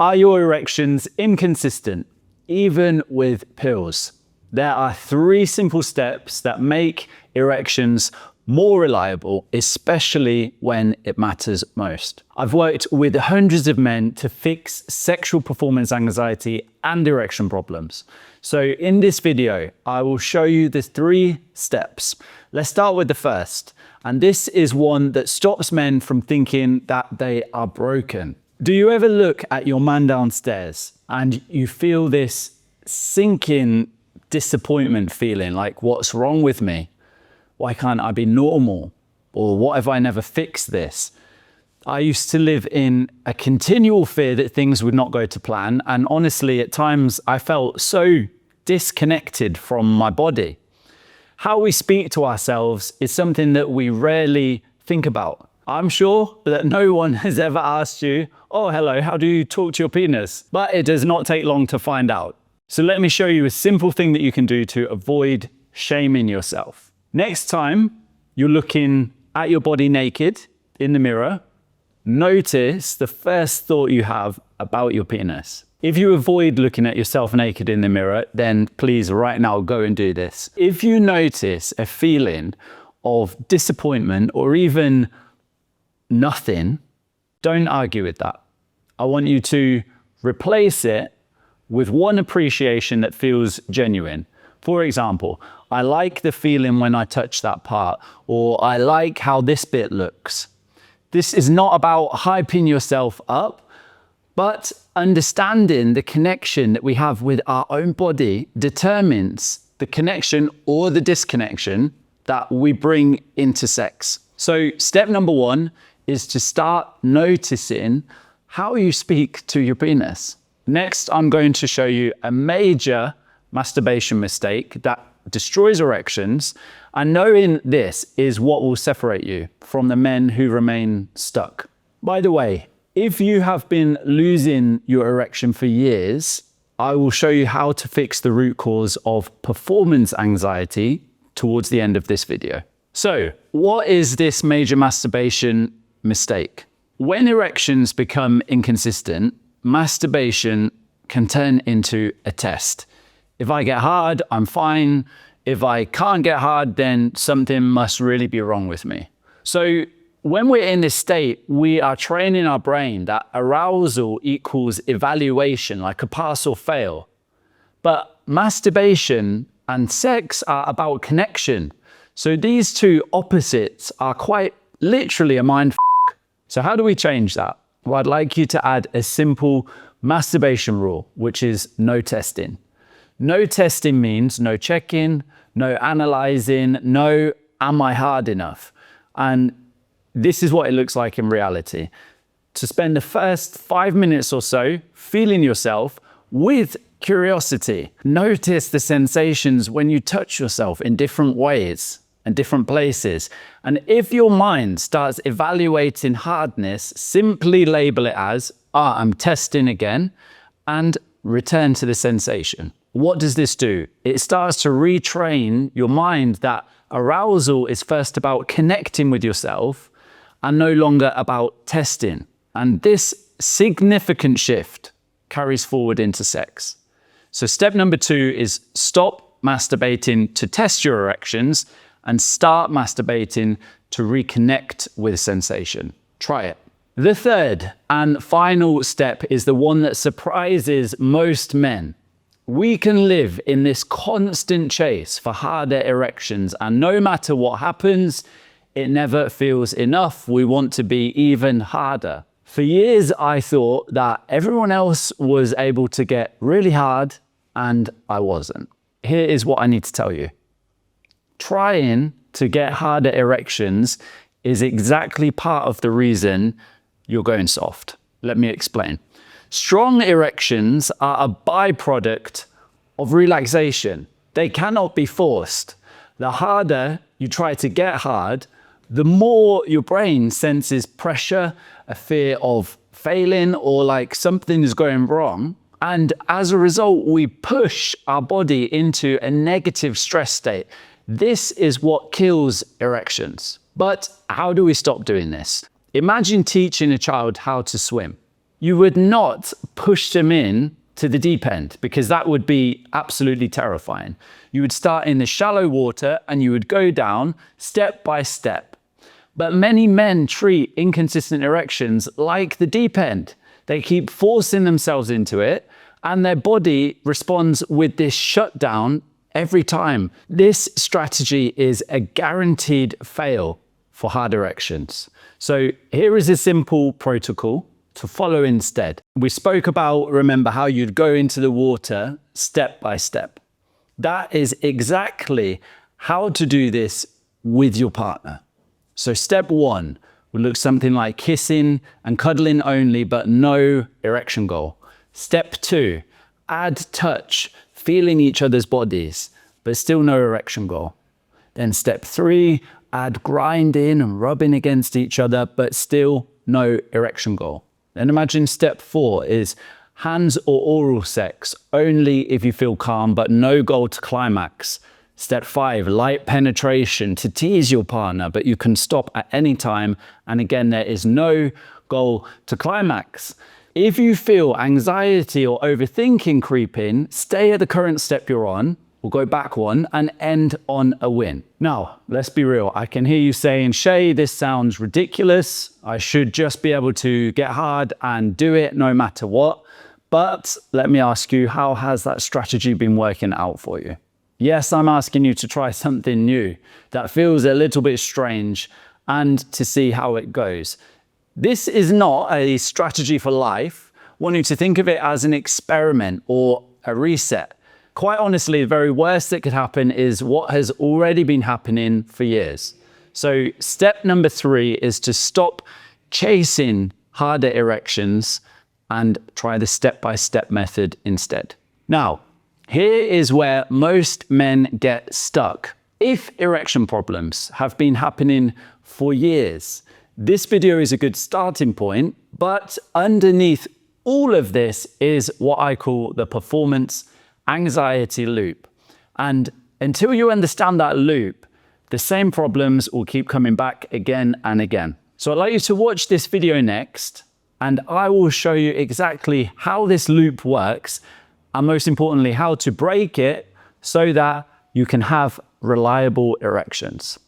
Are your erections inconsistent, even with pills? There are 3 simple steps that make erections more reliable, especially when it matters most. I've worked with hundreds of men to fix sexual performance anxiety and erection problems. So in this video, I will show you the 3 steps. Let's start with the first. And this is one that stops men from thinking that they are broken. Do you ever look at your man downstairs and you feel this sinking disappointment feeling, like, what's wrong with me? Why can't I be normal? Or what if I never fix this? I used to live in a continual fear that things would not go to plan. And honestly, at times I felt so disconnected from my body. How we speak to ourselves is something that we rarely think about. I'm sure that no one has ever asked you, oh, hello, how do you talk to your penis? But it does not take long to find out. So let me show you a simple thing that you can do to avoid shaming yourself. Next time you're looking at your body naked in the mirror, notice the first thought you have about your penis. If you avoid looking at yourself naked in the mirror, then please right now go and do this. If you notice a feeling of disappointment or even nothing, don't argue with that. I want you to replace it with one appreciation that feels genuine. For example, I like the feeling when I touch that part, or I like how this bit looks. This is not about hyping yourself up, but understanding the connection that we have with our own body determines the connection or the disconnection that we bring into sex. So step number 1 is to start noticing how you speak to your penis. Next, I'm going to show you a major masturbation mistake that destroys erections, and knowing this is what will separate you from the men who remain stuck. By the way, if you have been losing your erection for years, I will show you how to fix the root cause of performance anxiety towards the end of this video. So, what is this major masturbation mistake? When erections become inconsistent, masturbation can turn into a test. If I get hard, I'm fine. If I can't get hard, then something must really be wrong with me. So when we're in this state, we are training our brain that arousal equals evaluation, like a pass or fail. But masturbation and sex are about connection. So these 2 opposites are quite literally a mind f***. So how do we change that? Well, I'd like you to add a simple masturbation rule, which is no testing. No testing means no checking, no analyzing, no am I hard enough? And this is what it looks like in reality. To spend the first 5 minutes or so feeling yourself with curiosity. Notice the sensations when you touch yourself in different ways and different places. And if your mind starts evaluating hardness, simply label it as, I'm testing again, and return to the sensation. What does this do? It starts to retrain your mind that arousal is first about connecting with yourself and no longer about testing. And this significant shift carries forward into sex. So step number 2 is stop masturbating to test your erections and start masturbating to reconnect with sensation. Try it. The third and final step is the one that surprises most men. We can live in this constant chase for harder erections, and no matter what happens, it never feels enough. We want to be even harder. For years, I thought that everyone else was able to get really hard and I wasn't. Here is what I need to tell you. Trying to get harder erections is exactly part of the reason you're going soft. Let me explain. Strong erections are a byproduct of relaxation. They cannot be forced. The harder you try to get hard, the more your brain senses pressure, a fear of failing, or like something is going wrong. And as a result, we push our body into a negative stress state. This is what kills erections. But how do we stop doing this? Imagine teaching a child how to swim. You would not push them in to the deep end because that would be absolutely terrifying. You would start in the shallow water and you would go down step by step. But many men treat inconsistent erections like the deep end. They keep forcing themselves into it and their body responds with this shutdown every time. This strategy is a guaranteed fail for hard erections. So here is a simple protocol to follow instead. We spoke about, remember, how you'd go into the water step by step. That is exactly how to do this with your partner. So step one would look something like kissing and cuddling only, but no erection goal. Step two, add touch, feeling each other's bodies, but still no erection goal. Then step three, add grinding and rubbing against each other, but still no erection goal. Then imagine step four is hands or oral sex, only if you feel calm, but no goal to climax. Step five, light penetration to tease your partner, but you can stop at any time. And again, there is no goal to climax. If you feel anxiety or overthinking creep in, stay at the current step you're on, or go back one and end on a win. Now, let's be real. I can hear you saying, Shay, this sounds ridiculous. I should just be able to get hard and do it no matter what. But let me ask you, how has that strategy been working out for you? Yes, I'm asking you to try something new that feels a little bit strange and to see how it goes. This is not a strategy for life. I want you to think of it as an experiment or a reset. Quite honestly, the very worst that could happen is what has already been happening for years. So step number three is to stop chasing harder erections and try the step-by-step method instead. Now, here is where most men get stuck. If erection problems have been happening for years, this video is a good starting point, but underneath all of this is what I call the performance anxiety loop. And until you understand that loop, the same problems will keep coming back again and again. So I'd like you to watch this video next, and I will show you exactly how this loop works, and most importantly, how to break it so that you can have reliable erections.